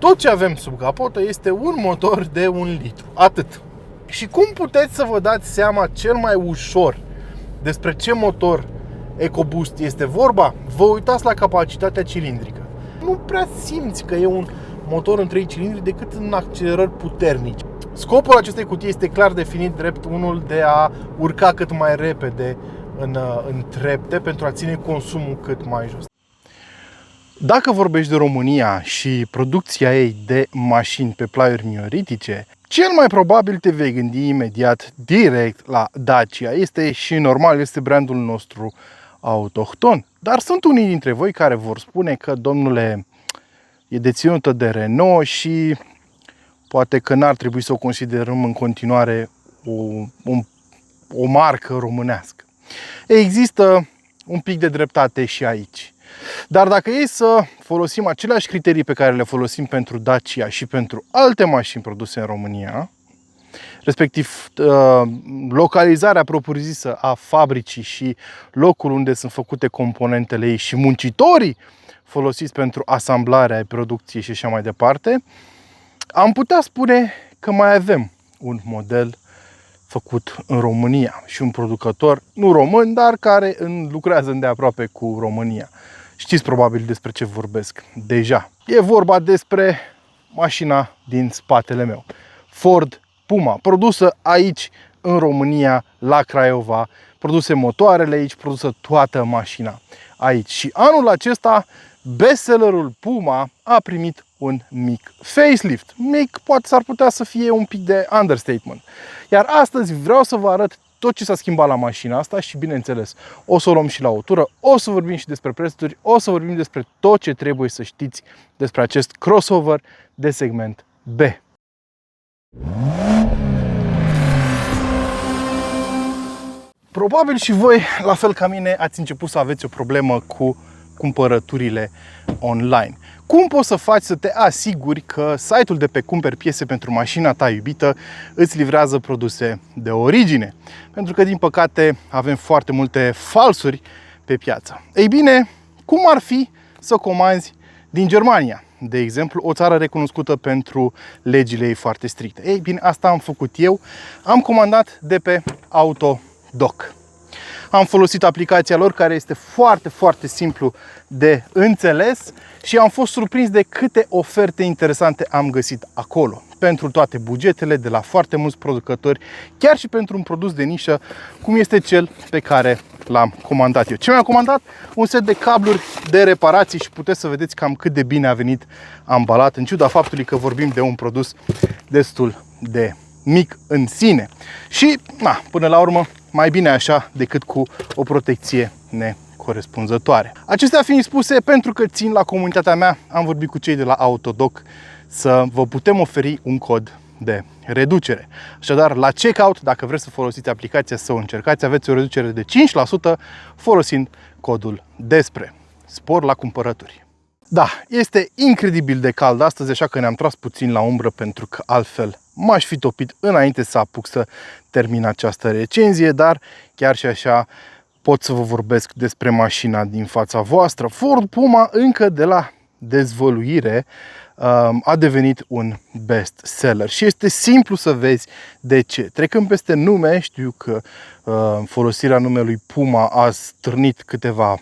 Tot ce avem sub capotă este un motor de 1 litru, atât. Și cum puteți să vă dați seama cel mai ușor despre ce motor EcoBoost este vorba? Vă uitați la capacitatea cilindrică. Nu prea simți că e un motor în 3 cilindri decât în accelerări puternici. Scopul acestei cutii este clar definit drept unul de a urca cât mai repede în trepte pentru a ține consumul cât mai jos. Dacă vorbești de România și producția ei de mașini pe plaiuri mioritice, cel mai probabil te vei gândi imediat direct la Dacia. Este și normal, este brandul nostru autohton. Dar sunt unii dintre voi care vor spune că, domnule, e deținută de Renault și poate că n-ar trebui să o considerăm în continuare o marcă românească. Există un pic de dreptate și aici. Dar dacă e să folosim aceleași criterii pe care le folosim pentru Dacia și pentru alte mașini produse în România, respectiv localizarea propriu-zisă a fabricii și locul unde sunt făcute componentele ei și muncitorii folosiți pentru asamblarea producției și așa mai departe, am putea spune că mai avem un model făcut în România și un producător, nu român, dar care lucrează îndeaproape cu România. Știți probabil despre ce vorbesc deja. E vorba despre mașina din spatele meu. Ford Puma, produsă aici în România, la Craiova, produse motoarele aici, produsă toată mașina aici. Și anul acesta bestsellerul Puma a primit un mic facelift. Mic poate s-ar putea să fie un pic de understatement. Iar astăzi vreau să vă arăt tot ce s-a schimbat la mașina asta și, bineînțeles, o să o luăm și la o tură, o să vorbim și despre prețuri, o să vorbim despre tot ce trebuie să știți despre acest crossover de segment B. Probabil și voi, la fel ca mine, ați început să aveți o problemă cu cumpărăturile online. Cum poți să faci să te asiguri că site-ul de pe cumperi piese pentru mașina ta iubită îți livrează produse de origine? Pentru că, din păcate, avem foarte multe falsuri pe piață. Ei bine, cum ar fi să comanzi din Germania, de exemplu, o țară recunoscută pentru legile ei foarte stricte? Ei bine, asta am făcut eu. Am comandat de pe Autodoc. Am folosit aplicația lor, care este foarte, foarte simplu de înțeles și am fost surprins de câte oferte interesante am găsit acolo. Pentru toate bugetele, de la foarte mulți producători, chiar și pentru un produs de nișă, cum este cel pe care l-am comandat eu. Ce mi-am comandat? Un set de cabluri de reparații și puteți să vedeți cam cât de bine a venit ambalat, în ciuda faptului că vorbim de un produs destul de mic în sine. Și, până la urmă, mai bine așa decât cu o protecție necorespunzătoare. Acestea fiind spuse, pentru că țin la comunitatea mea, am vorbit cu cei de la Autodoc să vă putem oferi un cod de reducere. Așadar, la checkout, dacă vreți să folosiți aplicația, să o încercați, aveți o reducere de 5% folosind codul DESPRE. Spor la cumpărături! Da, este incredibil de cald astăzi, așa că ne-am tras puțin la umbră, pentru că altfel m-aș fi topit înainte să apuc să termin această recenzie, dar chiar și așa pot să vă vorbesc despre mașina din fața voastră. Ford Puma, încă de la dezvăluire, a devenit un best seller și este simplu să vezi de ce. Trecând peste nume, știu că folosirea numelui Puma a stârnit câteva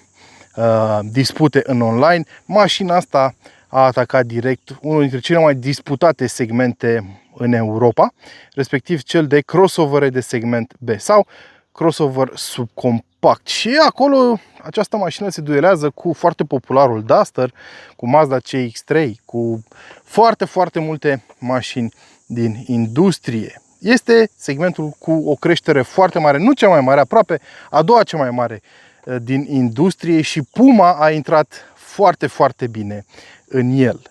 dispute în online. Mașina asta a atacat direct unul dintre cele mai disputate segmente în Europa, respectiv cel de crossovere de segment B sau crossover subcompact. Și acolo această mașină se duelează cu foarte popularul Duster, cu Mazda CX-3, cu foarte, foarte multe mașini din industrie. Este segmentul cu o creștere foarte mare, nu cea mai mare, aproape a doua cea mai mare din industrie, și Puma a intrat foarte, foarte bine în el.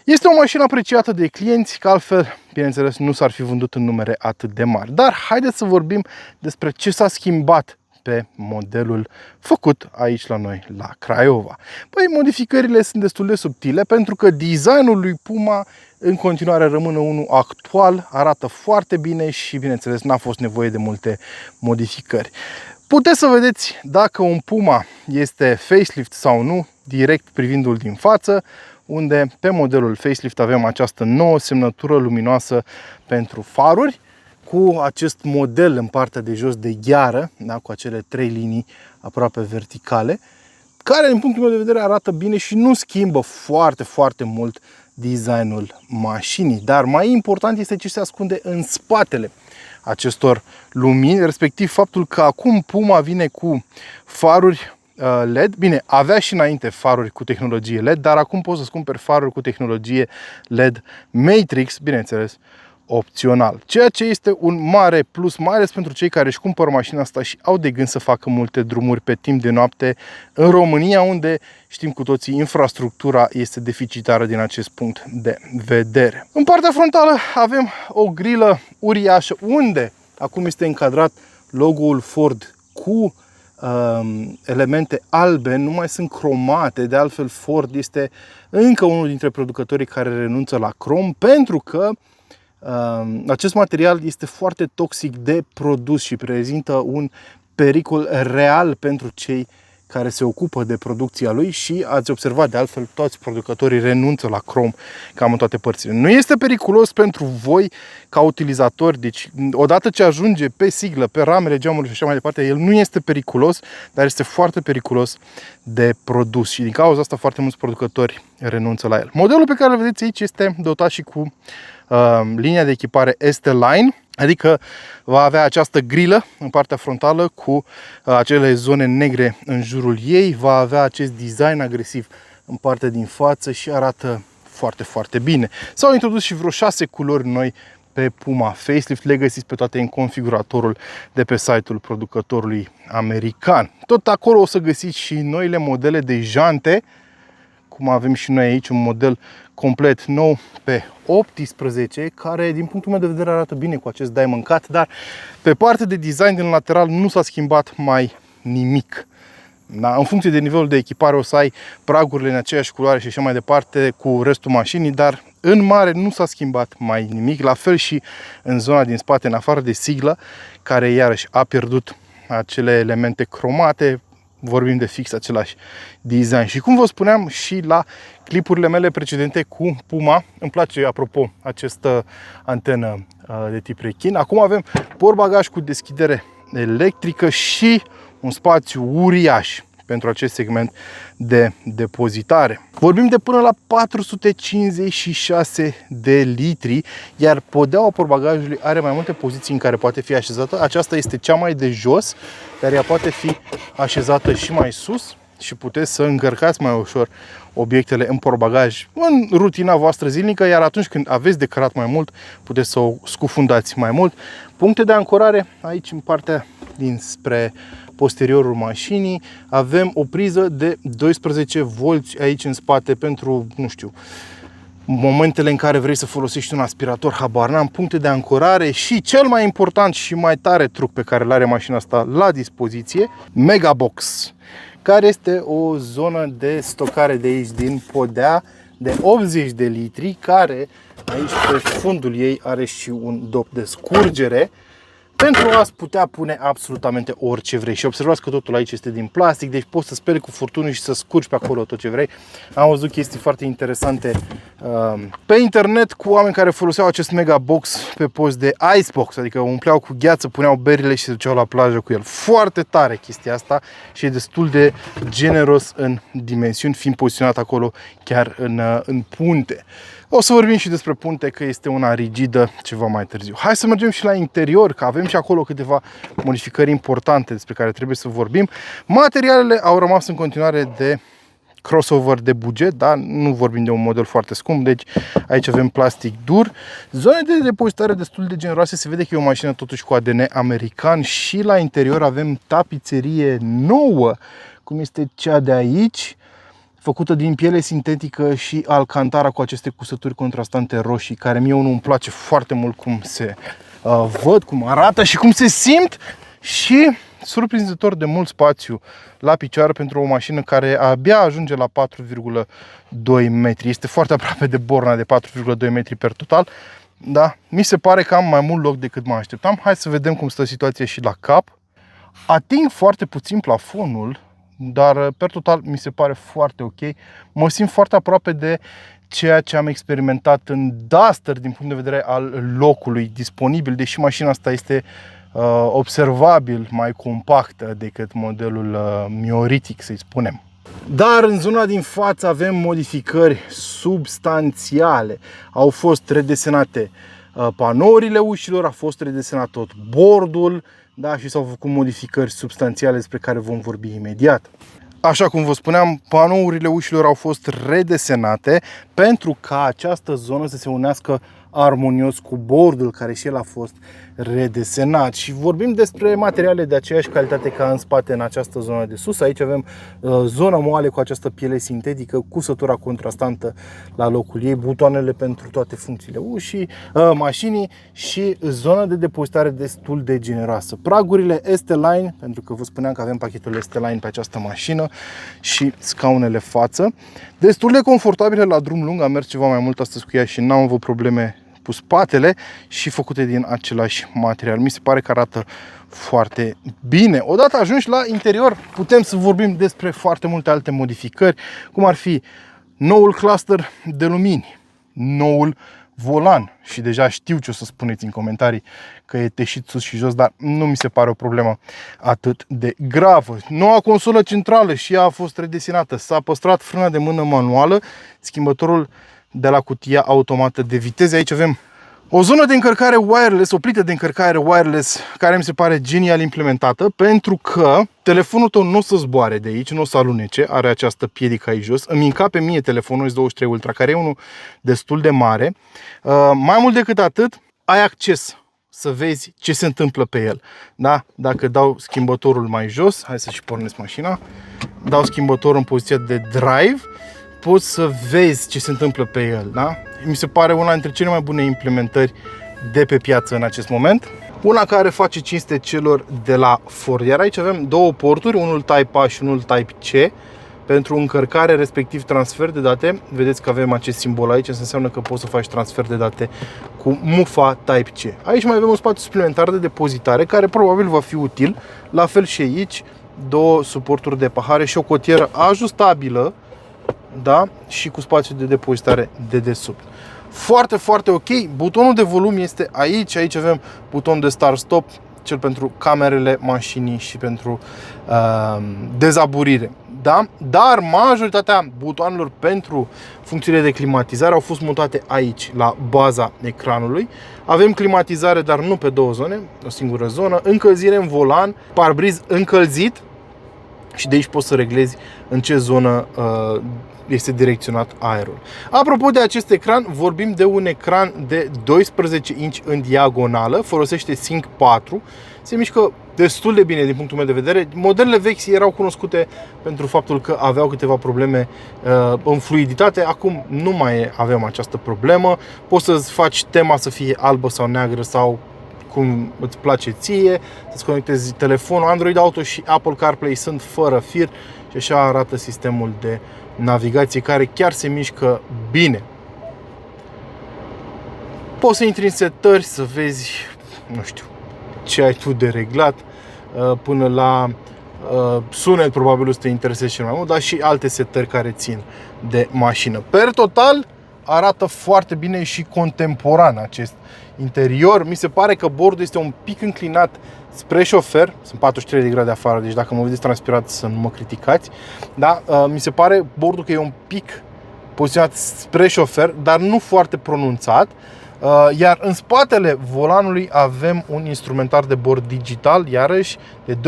Este o mașină apreciată de clienți, că altfel, bineînțeles, nu s-ar fi vândut în numere atât de mari. Dar haideți să vorbim despre ce s-a schimbat pe modelul făcut aici la noi, la Craiova. Păi, modificările sunt destul de subtile, pentru că designul lui Puma în continuare rămâne unul actual, arată foarte bine și, bineînțeles, n-a fost nevoie de multe modificări. Puteți să vedeți dacă un Puma este facelift sau nu, direct privindu-l din față. unde pe modelul facelift avem această nouă semnătură luminoasă pentru faruri, cu acest model în partea de jos de gheară, da, cu acele 3 linii aproape verticale, care din punctul meu de vedere arată bine și nu schimbă foarte mult designul mașinii. Dar mai important este ce se ascunde în spatele acestor lumini, respectiv faptul că acum Puma vine cu faruri LED. Bine, avea și înainte faruri cu tehnologie LED, dar acum poți să-ți cumperi faruri cu tehnologie LED Matrix, bineînțeles, opțional. Ceea ce este un mare plus, mai ales pentru cei care își cumpără mașina asta și au de gând să facă multe drumuri pe timp de noapte în România, unde știm cu toții infrastructura este deficitară din acest punct de vedere. În partea frontală avem o grilă uriașă unde acum este încadrat logo-ul Ford cu elemente albe, nu mai sunt cromate. De altfel, Ford este încă unul dintre producătorii care renunță la crom, pentru că acest material este foarte toxic de produs și prezintă un pericol real pentru cei care se ocupă de producția lui și ați observat, de altfel, toți producătorii renunță la crom cam în toate părțile. Nu este periculos pentru voi ca utilizatori, deci odată ce ajunge pe siglă, pe ramele, geamurile și așa mai departe, el nu este periculos, dar este foarte periculos de produs și din cauza asta foarte mulți producători renunță la el. Modelul pe care îl vedeți aici este dotat și cu linia de echipare ST-Line, adică va avea această grilă în partea frontală cu acele zone negre în jurul ei, va avea acest design agresiv în partea din față și arată foarte bine. S-au introdus și vreo 6 culori noi pe Puma Facelift, le găsiți pe toate în configuratorul de pe site-ul producătorului american. Tot acolo o să găsiți și noile modele de jante, cum avem și noi aici un model complet nou pe 18, care din punctul meu de vedere arată bine cu acest diamond cut, dar pe partea de design din lateral nu s-a schimbat mai nimic. Da? În funcție de nivelul de echipare o să ai pragurile în aceeași culoare și așa mai departe cu restul mașinii, dar în mare nu s-a schimbat mai nimic. La fel și în zona din spate, în afară de siglă, care iarăși a pierdut acele elemente cromate, vorbim de fix același design. Și cum vă spuneam și la clipurile mele precedente cu Puma, îmi place, apropo, această antenă de tip rechin. Acum avem portbagaj cu deschidere electrică și un spațiu uriaș pentru acest segment de depozitare. Vorbim de până la 456 de litri, iar podeaua portbagajului are mai multe poziții în care poate fi așezată. Aceasta este cea mai de jos, dar ea poate fi așezată și mai sus și puteți să încărcați mai ușor obiectele în portbagaj în rutina voastră zilnică, iar atunci când aveți de cărat mai mult, puteți să o scufundați mai mult. Puncte de ancorare aici în partea dinspre posteriorul mașinii. Avem o priză de 12 volți aici în spate pentru, nu știu, momentele în care vrei să folosești un aspirator, habar n-am. Puncte de ancorare și cel mai important și mai tare truc pe care îl are mașina asta la dispoziție, Megabox, care este o zonă de stocare de aici din podea de 80 de litri, care aici pe fundul ei are și un dop de scurgere pentru a-ți putea pune absolutamente orice vrei. Și observați că totul aici este din plastic, deci poți să speli cu furtunii și să scurgi pe acolo tot ce vrei. Am văzut chestii foarte interesante pe internet cu oameni care foloseau acest Megabox pe post de icebox, adică umpleau cu gheață, puneau berile și se duceau la plajă cu el. Foarte tare chestia asta și e destul de generos în dimensiuni, fiind poziționat acolo chiar în punte. O să vorbim și despre punte, că este una rigidă ceva mai târziu. Hai să mergem și la interior, că avem și acolo câteva modificări importante despre care trebuie să vorbim. Materialele au rămas în continuare de crossover de buget, dar nu vorbim de un model foarte scump, deci aici avem plastic dur. Zone de depozitare destul de generoase, se vede că e o mașină totuși cu ADN american și la interior avem tapiserie nouă, cum este cea de aici, făcută din piele sintetică și alcantara cu aceste cusături contrastante roșii, care mie unul îmi place foarte mult cum se văd, cum arată și cum se simt și surprinzător de mult spațiu la picioare pentru o mașină care abia ajunge la 4,2 metri. Este foarte aproape de borna de 4,2 metri per total. Da? Mi se pare că am mai mult loc decât mă așteptam. Hai să vedem cum stă situația și la cap. Ating foarte puțin plafonul, dar per total mi se pare foarte ok. Mă simt foarte aproape de ceea ce am experimentat în Duster din punct de vedere al locului disponibil, deși mașina asta este observabil mai compactă decât modelul Mioritic, să-i spunem. Dar în zona din față avem modificări substanțiale. Au fost redesenate panourile ușilor, a fost redesenat tot bordul, da, și s-au făcut modificări substanțiale despre care vom vorbi imediat. Așa cum vă spuneam, panourile ușilor au fost redesenate pentru ca această zonă să se unească armonios cu bordul, care și el a fost redesenat. Și vorbim despre materiale de aceeași calitate ca în spate, în această zonă de sus. Aici avem zona moale cu această piele sintetică, cusătura contrastantă la locul ei, butoanele pentru toate funcțiile ușii, mașinii și zona de depozitare destul de generoasă. Pragurile ST-Line, pentru că vă spuneam că avem pachetul ST-Line pe această mașină, și scaunele față, destul de confortabile la drum lung. Am mers ceva mai mult astăzi cu ea și n-am avut probleme cu spatele și făcute din același material. Mi se pare că arată foarte bine. Odată ajungi la interior, putem să vorbim despre foarte multe alte modificări, cum ar fi noul cluster de lumini, noul volan, și deja știu ce o să spuneți în comentarii, că e teșit sus și jos, dar nu mi se pare o problemă atât de gravă. Noua consolă centrală, și ea a fost redesenată. S-a păstrat frâna de mână manuală, schimbătorul de la cutia automată de viteze. Aici avem o zonă de încărcare wireless, o plită de încărcare wireless, care mi se pare genial implementată, pentru că telefonul tău nu o să zboare de aici, nu o să alunece, are această piedică aici jos. Îmi încape mie telefonul S23 Ultra, care e unul destul de mare. Mai mult decât atât, ai acces să vezi ce se întâmplă pe el. Da? Dacă dau schimbătorul mai jos, hai să și pornesc mașina, dau schimbătorul în poziția de drive, poți să vezi ce se întâmplă pe el. Da? Mi se pare una dintre cele mai bune implementări de pe piață în acest moment. Una care face cinste celor de la Ford. Iar aici avem două porturi, unul Type-A și unul Type-C, pentru încărcare, respectiv transfer de date. Vedeți că avem acest simbol aici, asta înseamnă că poți să faci transfer de date cu mufa Type-C. Aici mai avem un spațiu suplimentar de depozitare, care probabil va fi util. La fel și aici, două suporturi de pahare și o cotieră ajustabilă, da? Și cu spațiu de depozitare de desubt. Foarte, foarte ok. Butonul de volum este aici. Aici avem buton de start-stop, cel pentru camerele mașinii și pentru dezaburire. Da? Dar majoritatea butoanelor pentru funcțiile de climatizare au fost mutate aici, la baza ecranului. Avem climatizare, dar nu pe două zone, o singură zonă. Încălzire în volan, parbriz încălzit, și de aici poți să reglezi în ce zonă este direcționat aerul. Apropo de acest ecran, vorbim de un ecran de 12 inch în diagonală, folosește Sync 4, se mișcă destul de bine din punctul meu de vedere. Modelele vechi erau cunoscute pentru faptul că aveau câteva probleme în fluiditate, acum nu mai avem această problemă. Poți să-ți faci tema să fie albă sau neagră sau cum îți place ție, să-ți conectezi telefonul. Android Auto și Apple CarPlay sunt fără fir și așa arată sistemul de navigație, care chiar se mișcă bine. Poți să intri în setări, să vezi, nu știu, ce ai tu de reglat, până la sunet, probabil o să te intereseze cel mai mult, dar și alte setări care țin de mașină. Per total, arată foarte bine și contemporan acest interior. Mi se pare că bordul este un pic înclinat spre șofer. Sunt 43 de grade afară, deci dacă mă vedeți transpirat să nu mă criticați. Da? Mi se pare bordul că e un pic poziționat spre șofer, dar nu foarte pronunțat. Iar în spatele volanului avem un instrumentar de bord digital, iarăși de 12,8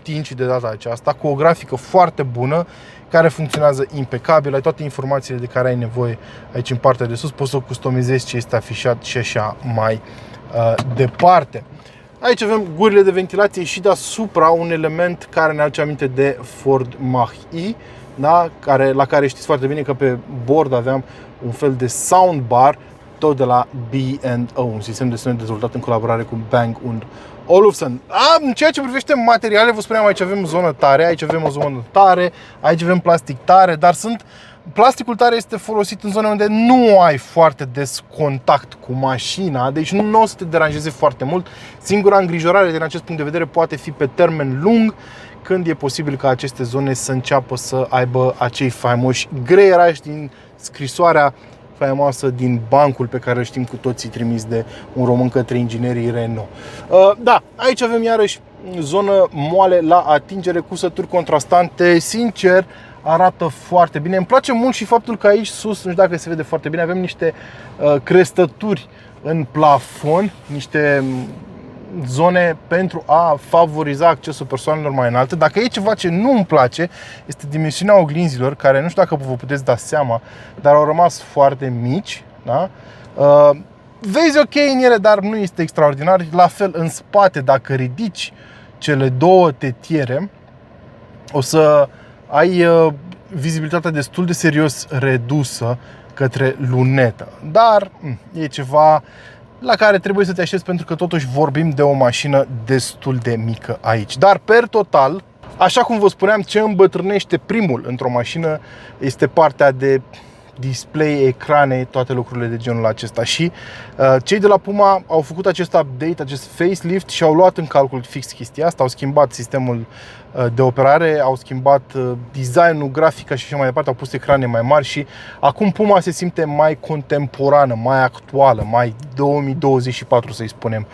inch de data aceasta, cu o grafică foarte bună, care funcționează impecabil. Ai toate informațiile de care ai nevoie aici în partea de sus, poți să customizezi ce este afișat și așa mai departe. Aici avem gurile de ventilație și deasupra un element care ne aduce aminte de Ford Mach-E, da? La care știți foarte bine că pe bord aveam un fel de soundbar, tot de la B&O, un sistem de sunet dezvoltat în colaborare cu Bang & Olufsen. În ceea ce privește materiale, vă spuneam, aici avem o zonă tare, aici avem o zonă tare, aici avem plastic tare, dar plasticul tare este folosit în zone unde nu ai foarte des contact cu mașina, deci nu o să te deranjeze foarte mult. Singura îngrijorare din acest punct de vedere poate fi pe termen lung, când e posibil ca aceste zone să înceapă să aibă acei faimoși greierași din scrisoarea faimoasă din bancul pe care îl știm cu toții, trimis de un român către inginerii Renault. Da, aici avem iarăși zonă moale la atingere, cusături contrastante. Sincer, arată foarte bine. Îmi place mult și faptul că aici sus, nu știu dacă se vede foarte bine, avem niște crestături în plafon, niște zone pentru a favoriza accesul persoanelor mai înalte. Dacă e ceva ce nu îmi place, este dimensiunea oglinzilor, care nu știu dacă vă puteți da seama, dar au rămas foarte mici. Da? Vezi ok în ele, dar nu este extraordinar. La fel în spate, dacă ridici cele două tetiere, o să ai vizibilitatea destul de serios redusă către lunetă. Dar e ceva la care trebuie să te așezi, pentru că totuși vorbim de o mașină destul de mică aici. Dar per total, așa cum vă spuneam, ce îmbătrânește primul într-o mașină este partea de display, ecrane, toate lucrurile de genul acesta. Și cei de la Puma au făcut acest update, acest facelift și au luat în calcul fix chestia asta. Au schimbat sistemul de operare, au schimbat designul, grafica și așa mai departe, au pus ecrane mai mari și acum Puma se simte mai contemporană, mai actuală, mai 2024, să-i spunem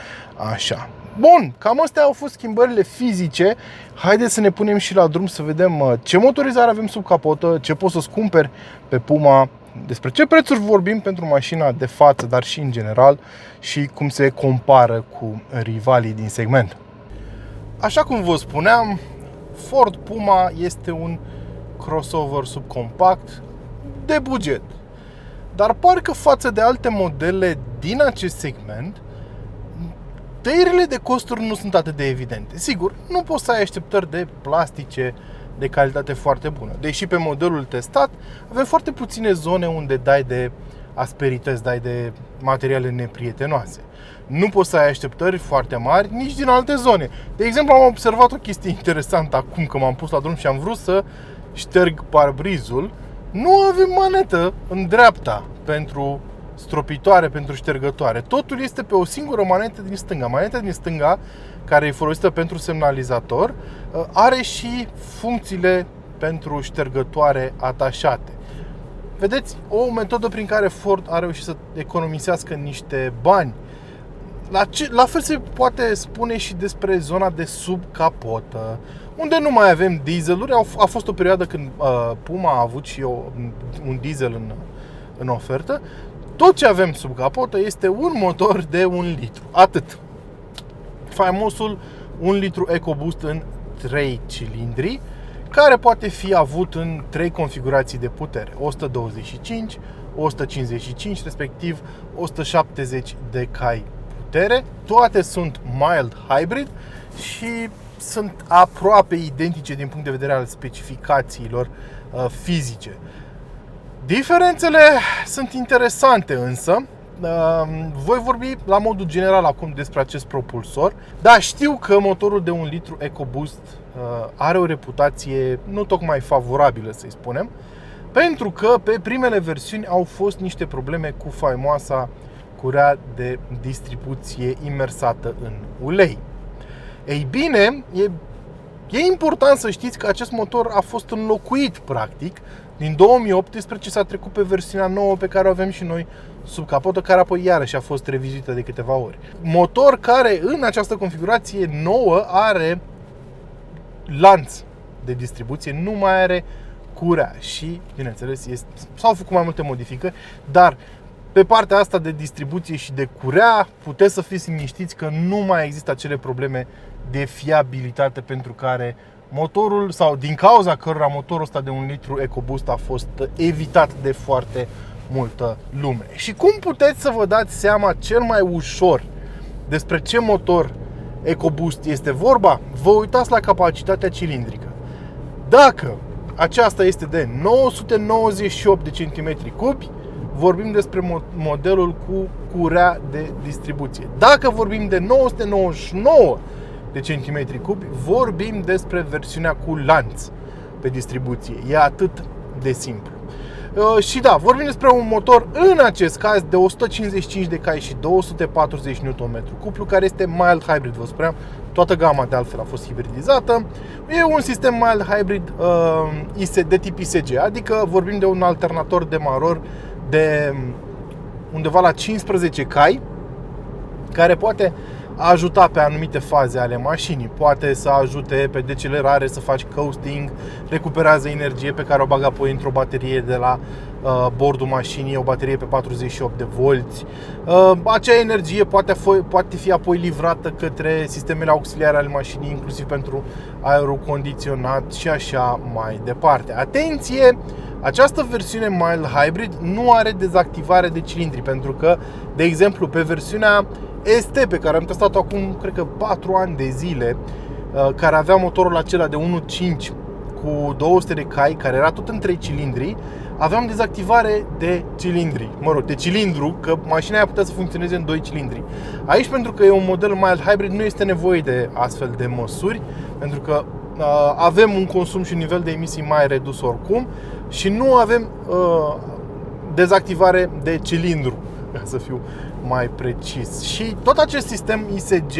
așa. Bun, cam astea au fost schimbările fizice. Haideți să ne punem și la drum să vedem ce motorizare avem sub capotă, ce poți să-ți cumperi pe Puma, despre ce prețuri vorbim pentru mașina de față, dar și în general, și cum se compară cu rivalii din segment. Așa cum vă spuneam, Ford Puma este un crossover subcompact de buget. Dar parcă față de alte modele din acest segment, tăierile de costuri nu sunt atât de evidente. Sigur, nu poți să ai așteptări de plastice de calitate foarte bună. Deși pe modelul testat avem foarte puține zone unde dai de asperități, dai de materiale neprietenoase. Nu poți să ai așteptări foarte mari nici din alte zone. De exemplu, am observat o chestie interesantă acum că m-am pus la drum și am vrut să șterg parbrizul. Nu avem manetă în dreapta pentru stropitoare, pentru ștergătoare. Totul este pe o singură manetă din stânga. Maneta din stânga, care e folosită pentru semnalizator, are și funcțiile pentru ștergătoare atașate. Vedeți, o metodă prin care Ford a reușit să economisească niște bani. La fel se poate spune și despre zona de sub capotă, unde nu mai avem dieseluri. A fost o perioadă când Puma a avut și un diesel în ofertă. Tot ce avem sub capotă este un motor de 1 litru. Atât. Faimosul 1 litru EcoBoost în 3 cilindri, care poate fi avut în 3 configurații de putere: 125, 155, respectiv 170 de cai putere. Toate sunt mild hybrid și sunt aproape identice din punct de vedere al specificațiilor fizice. Diferențele sunt interesante însă. Voi vorbi la modul general acum despre acest propulsor. Da, știu că motorul de 1 litru EcoBoost are o reputație nu tocmai favorabilă, să-i spunem, pentru că pe primele versiuni au fost niște probleme cu faimoasa curea de distribuție imersată în ulei. Ei bine, e important să știți că acest motor a fost înlocuit practic. Din 2018 s-a trecut pe versiunea nouă pe care o avem și noi sub capotă, care apoi iarăși a fost revizuită de câteva ori. Motor care în această configurație nouă are lanț de distribuție, nu mai are curea și, bineînțeles, s-au făcut mai multe modificări, dar pe partea asta de distribuție și de curea puteți să fiți liniștiți că nu mai există acele probleme de fiabilitate pentru care motorul, sau din cauza cărora motorul ăsta de 1 litru EcoBoost a fost evitat de foarte multă lume. Și cum puteți să vă dați seama cel mai ușor despre ce motor EcoBoost este vorba? Vă uitați la capacitatea cilindrică. Dacă aceasta este de 998 de centimetri cubi, vorbim despre modelul cu curea de distribuție. Dacă vorbim de 999 de centimetri cubi, vorbim despre versiunea cu lanț pe distribuție. E atât de simplu. Și da, vorbim despre un motor în acest caz de 155 de cai și 240 Nm cuplu, care este mild hybrid, vă spuneam, toată gama de altfel a fost hibridizată. E un sistem mild hybrid de tip ISG, adică vorbim de un alternator demaror de undeva la 15 cai, care poate ajuta pe anumite faze ale mașinii. Poate să ajute pe decelerare, să faci coasting, recuperează energie pe care o bagă apoi într-o baterie de la bordul mașinii, o baterie pe 48 de volți. Acea energie poate fi apoi livrată către sistemele auxiliare ale mașinii, inclusiv pentru aerul condiționat și așa mai departe. Atenție! Această versiune mild hybrid nu are dezactivare de cilindri, pentru că, de exemplu, pe versiunea ST, pe care am testat-o acum, cred că 4 ani de zile, care avea motorul acela de 1.5 cu 200 de cai, care era tot în 3 cilindri, aveam dezactivare de cilindri, de cilindru, că mașina aia putea să funcționeze în 2 cilindri. Aici, pentru că e un model mild hybrid, nu este nevoie de astfel de măsuri, pentru că avem un consum și un nivel de emisii mai redus oricum și nu avem dezactivare de cilindru, ca să fiu mai precis. Și tot acest sistem ISG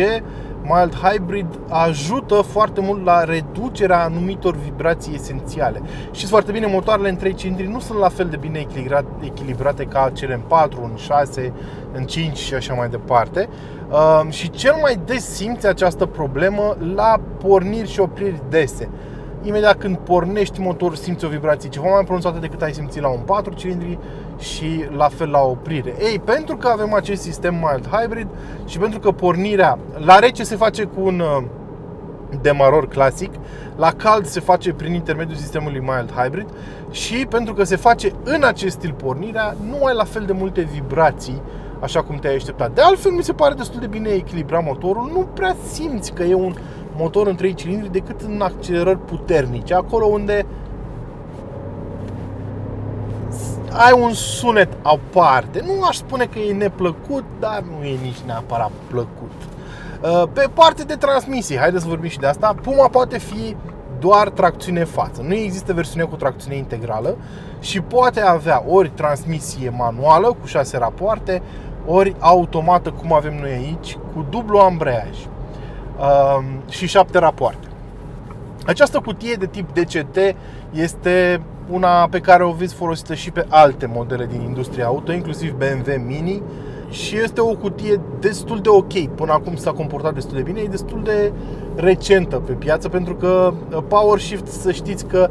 mild hybrid ajută foarte mult la reducerea anumitor vibrații esențiale. Știți foarte bine, motoarele în 3 cilindri nu sunt la fel de bine echilibrate ca cele în 4, în 6, în 5 și așa mai departe. Și cel mai des simți această problemă la porniri și opriri dese. Imediat când pornești motorul, simți o vibrație ceva mai pronunțată decât ai simțit la un 4 cilindri și la fel la oprire. Ei, pentru că avem acest sistem mild hybrid și pentru că pornirea la rece se face cu un demaror clasic, la cald se face prin intermediul sistemului mild hybrid și pentru că se face în acest stil pornirea, nu ai la fel de multe vibrații așa cum te-ai așteptat. De altfel, mi se pare destul de bine echilibrat motorul, nu prea simți că e un motor în 3 cilindri decât în accelerări puternice, acolo unde ai un sunet aparte. Nu aș spune că e neplăcut, dar nu e nici neapărat plăcut. Pe parte de transmisie, haideți să vorbim și de asta. Puma poate fi doar tracțiune față. Nu există versiune cu tracțiune integrală și poate avea ori transmisie manuală cu 6 rapoarte, ori automată, cum avem noi aici, cu dublu ambreiaj și 7 rapoarte. Această cutie de tip DCT este una pe care o veți folosită și pe alte modele din industria auto, inclusiv BMW Mini, și este o cutie destul de ok. Până acum s-a comportat destul de bine, e destul de recentă pe piață, pentru că PowerShift, să știți că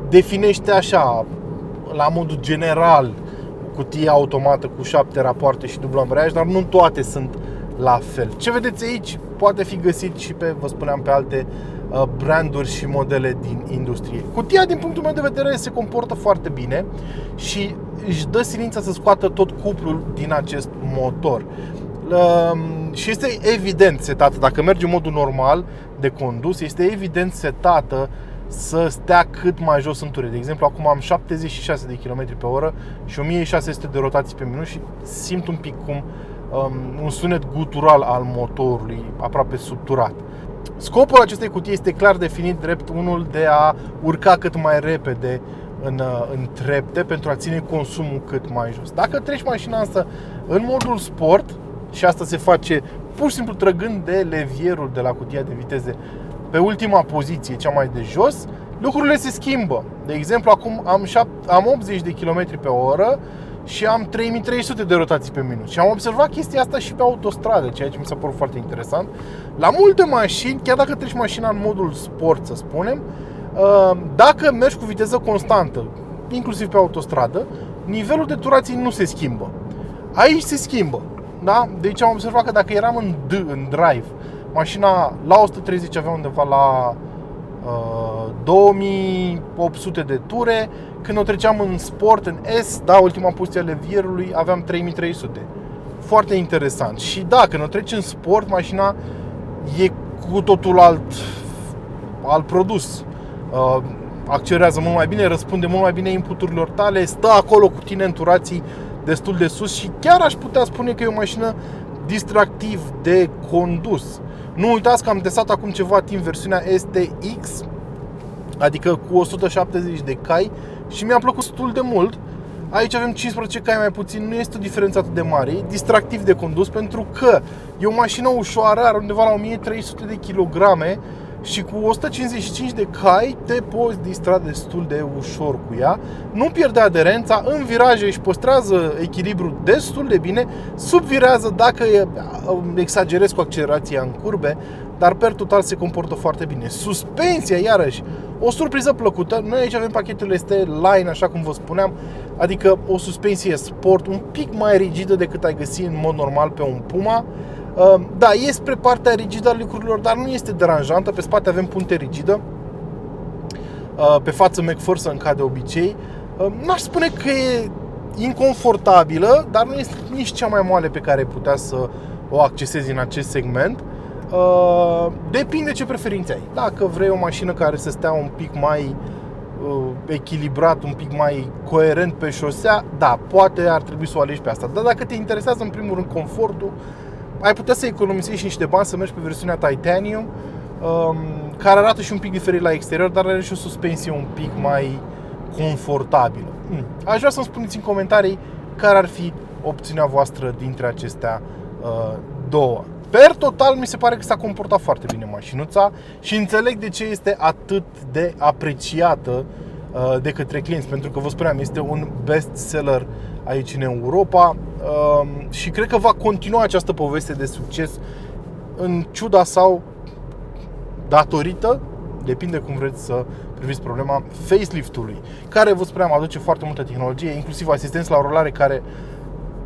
definește așa, la modul general, cutie automată cu 7 rapoarte și dublu ambreiaj, dar nu toate sunt la fel. Ce vedeți aici poate fi găsit și pe, vă spuneam, pe alte branduri și modele din industrie. Cutia, din punctul meu de vedere, se comportă foarte bine și își dă silința să scoată tot cuplul din acest motor. Și este evident setată, dacă merge în modul normal de condus, este evident setată să stea cât mai jos în ture. De exemplu, acum am 76 de km pe oră și 1600 de rotații pe minut și simt un pic cum un sunet gutural al motorului, aproape subturat. Scopul acestei cutii este clar definit drept unul de a urca cât mai repede în trepte pentru a ține consumul cât mai jos. Dacă treci mașina însă în modul sport, și asta se face pur și simplu trăgând de levierul de la cutia de viteze pe ultima poziție, cea mai de jos, lucrurile se schimbă. De exemplu, acum am 80 de km pe oră și am 3300 de rotații pe minut. Și am observat chestia asta și pe autostradă, ceea ce mi s-a părut foarte interesant. La multe mașini, chiar dacă treci mașina în modul sport, să spunem, dacă mergi cu viteză constantă, inclusiv pe autostradă, nivelul de turații nu se schimbă. Aici se schimbă. Da? Deci am observat că dacă eram în drive, mașina la 130 avea undeva la 2800 de ture. Când o treceam în sport, în S, da, ultima poziție a levierului, aveam 3300. Foarte interesant. Și da, când o treci în sport, mașina e cu totul alt produs. Accelerează mult mai bine, răspunde mult mai bine inputurilor tale, stă acolo cu tine în turații destul de sus și chiar aș putea spune că e o mașină distractiv de condus. Nu uitați că am testat acum ceva timp versiunea STX, adică cu 170 de cai, și mi-a plăcut destul de mult. Aici avem 15 cai mai puțin, nu este o diferență atât de mare, e distractiv de condus pentru că e o mașină ușoară, are undeva la 1300 de kilograme și cu 155 de cai te poți distra destul de ușor cu ea. Nu pierde aderența, în viraje își păstrează echilibru destul de bine, subvirează dacă exagerezi cu accelerația în curbe, dar per total se comportă foarte bine. Suspensia, iarăși, o surpriză plăcută. Noi aici avem pachetul ST Line, așa cum vă spuneam, adică o suspensie sport un pic mai rigidă decât ai găsi în mod normal pe un Puma. Da, e spre partea rigidă a lucrurilor, dar nu este deranjantă. Pe spate avem punte rigidă, pe față McPherson ca de obicei. N-aș spune că e inconfortabilă, dar nu este nici cea mai moale pe care ai putea să o accesezi în acest segment. Depinde ce preferințe ai. Dacă vrei o mașină care să stea un pic mai echilibrat, un pic mai coerent pe șosea, da, poate ar trebui să o alegi pe asta. Dar dacă te interesează în primul rând confortul, ai putea să economisești niște bani, să mergi pe versiunea Titanium, care arată și un pic diferit la exterior, dar are și o suspensie un pic mai confortabilă. Aș vrea să-mi spuneți în comentarii care ar fi opțiunea voastră dintre acestea două. Per total, mi se pare că s-a comportat foarte bine mașinuța și înțeleg de ce este atât de apreciată de către clienți, pentru că, vă spuneam, este un bestseller aici în Europa și cred că va continua această poveste de succes în ciuda sau datorită, depinde cum vreți să priviți problema, facelift-ului, care, vă spuneam, aduce foarte multă tehnologie, inclusiv asistență la rulare, care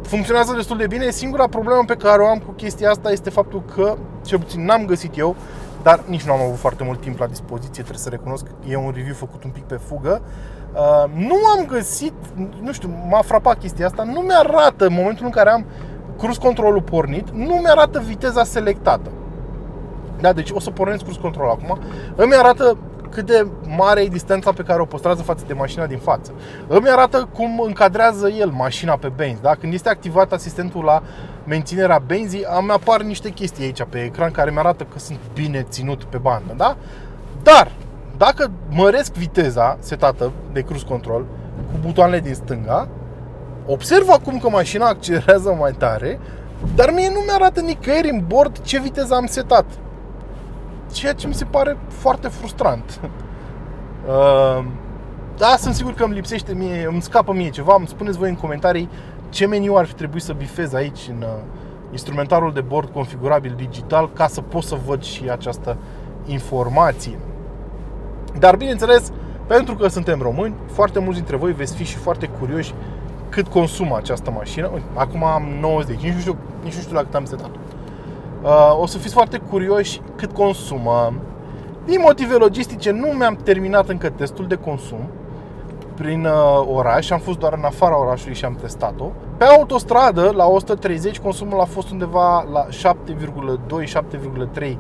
funcționează destul de bine. Singura problemă pe care o am cu chestia asta este faptul că, cel puțin n-am găsit eu, dar nici nu am avut foarte mult timp la dispoziție, trebuie să recunosc, e un review făcut un pic pe fugă. Nu am găsit, nu știu, m-a frapat chestia asta, nu mi-arată, în momentul în care am cruise control-ul pornit, nu mi-arată viteza selectată. Da, deci o să pornesc cruise control acum, îmi arată cât de mare e distanța pe care o păstrează față de mașina din față. Îmi arată cum încadrează el mașina pe benzi, da? Când este activat asistentul la menținerea benzii, îmi apar niște chestii aici pe ecran care mi arată că sunt bine ținut pe bandă, da? Dar dacă măresc viteza setată de cruise control cu butoanele din stânga, observ acum că mașina accelerează mai tare, dar mie nu mi-arată nicăieri în bord ce viteză am setat. Ceea ce mi se pare foarte frustrant. Da, sunt sigur că îmi lipsește mie, îmi scapă mie ceva. Îmi spuneți voi în comentarii ce meniu ar fi trebuit să bifez aici în instrumentarul de bord configurabil digital, ca să pot să văd și această informație. Dar bineînțeles, pentru că suntem români, foarte mulți dintre voi veți fi și foarte curioși cât consumă această mașină. Acum am 90, nici nu știu la cât am setat. O să fiți foarte curioși cât consumă. Din motive logistice nu mi-am terminat încă testul de consum prin oraș, am fost doar în afara orașului și am testat-o. Pe autostradă, la 130, consumul a fost undeva la 7,2-7,3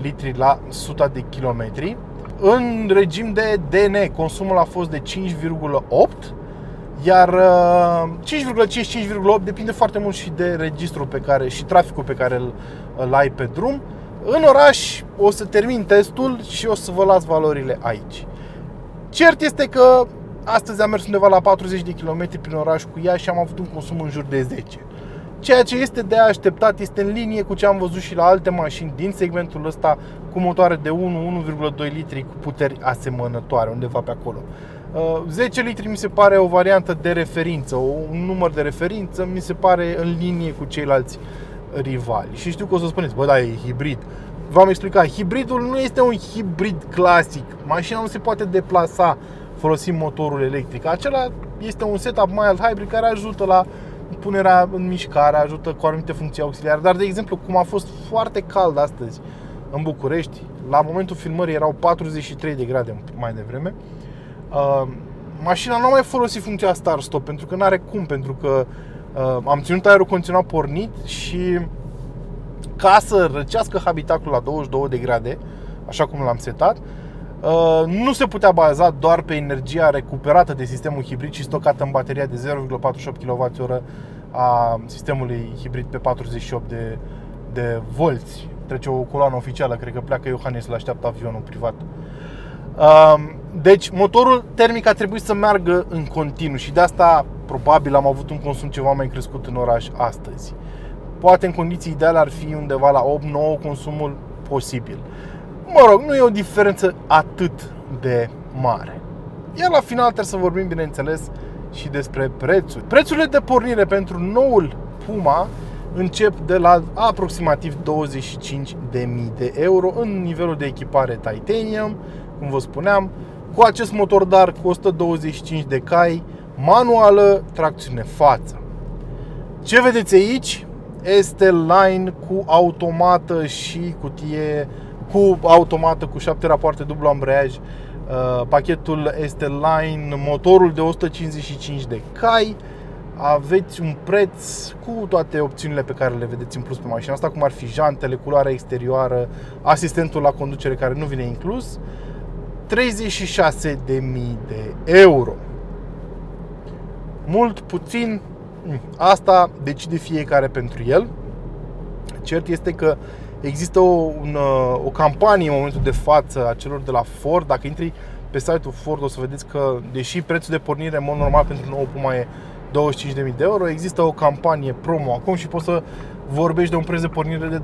litri la 100 de kilometri. În regim de DN, consumul a fost de 5,8, iar 5,5-5,8 depinde foarte mult și de registrul pe care și traficul pe care îl ai pe drum. În oraș o să termin testul și o să vă las valorile aici. Cert este că astăzi am mers undeva la 40 de km prin oraș cu ea și am avut un consum în jur de 10. Ceea ce este de așteptat, este în linie cu ce am văzut și la alte mașini din segmentul ăsta cu motoare de 1-1,2 litri cu puteri asemănătoare, undeva pe acolo. 10 litri mi se pare o variantă de referință, un număr de referință, mi se pare în linie cu ceilalți rivali. Și știu că o să spuneți, bă, da, e hibrid. V-am explicat, hibridul nu este un hibrid clasic. Mașina nu se poate deplasa folosind motorul electric. Acela este un setup mild hybrid care ajută la punerea în mișcare, ajută cu anumite funcții auxiliare. Dar, de exemplu, cum a fost foarte cald astăzi în București, la momentul filmării erau 43 de grade mai devreme, mașina nu a mai folosit funcția start-stop pentru că n-are cum, pentru că am ținut aerul condiționat pornit și ca să răcească habitaclul la 22 de grade, așa cum l-am setat, nu se putea baza doar pe energia recuperată de sistemul hibrid și stocată în bateria de 0,48 kWh a sistemului hibrid pe 48 de volți. Trece o coloană oficială, cred că pleacă Iohannis, îl așteaptă avionul privat. Deci motorul termic a trebuit să meargă în continuu și de asta probabil am avut un consum ceva mai crescut în oraș astăzi. Poate în condiții ideale ar fi undeva la 8-9 consumul posibil. Mă rog, nu e o diferență atât de mare. Iar la final trebuie să vorbim, bineînțeles, și despre prețuri. Prețurile de pornire pentru noul Puma încep de la aproximativ 25.000 de euro în nivelul de echipare Titanium, cum vă spuneam, cu acest motor dar cu 125 de cai, manuală, tracțiune față. Ce vedeți aici este line cu automată și cutie cu automată cu 7 rapoarte dublu ambreiaj. Pachetul este line, motorul de 155 de cai. Aveți un preț cu toate opțiunile pe care le vedeți în plus pe mașina asta, cum ar fi jantele, culoarea exterioară, asistentul la conducere care nu vine inclus, 36.000 de euro. Mult, puțin, asta decide fiecare pentru el. Cert este că există o campanie în momentul de față a celor de la Ford. Dacă intri pe site-ul Ford o să vedeți că, deși prețul de pornire în mod normal pentru nou Puma e 25.000 de euro, există o campanie promo acum și poți să vorbești de un preț de pornire de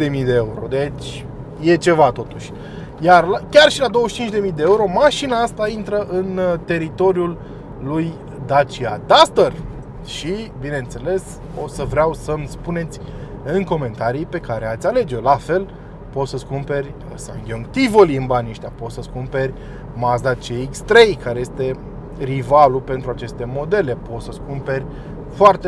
22.000 de euro. Deci e ceva totuși. Iar chiar și la 25.000 de euro, mașina asta intră în teritoriul lui Dacia Duster. Și, bineînțeles, o să vreau să-mi spuneți în comentarii pe care ați alege. La fel, poți să-ți cumperi SsangYong Tivoli în banii ăștia, poți să-ți cumperi Mazda CX-3, care este rivalul pentru aceste modele, poți să-ți cumperi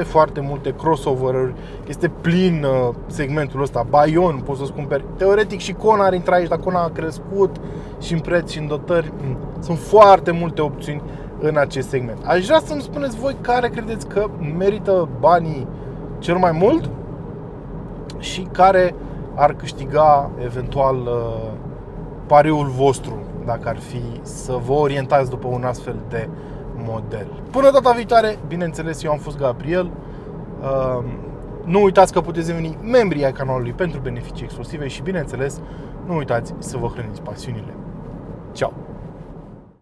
foarte multe crossover-uri, este plin segmentul ăsta, Bayon, poți să-ți cumperi, teoretic și Kona ar intra aici, dar Kona a crescut și în preț și în dotări, sunt foarte multe opțiuni în acest segment. Aș vrea să-mi spuneți voi care credeți că merită banii cel mai mult și care ar câștiga eventual pariul vostru, dacă ar fi să vă orientați după un astfel de model. Până data viitoare, bineînțeles, eu am fost Gabriel. Nu uitați că puteți deveni membri ai canalului pentru beneficii exclusive și, bineînțeles, nu uitați să vă hrăniți pasiunile. Ciao!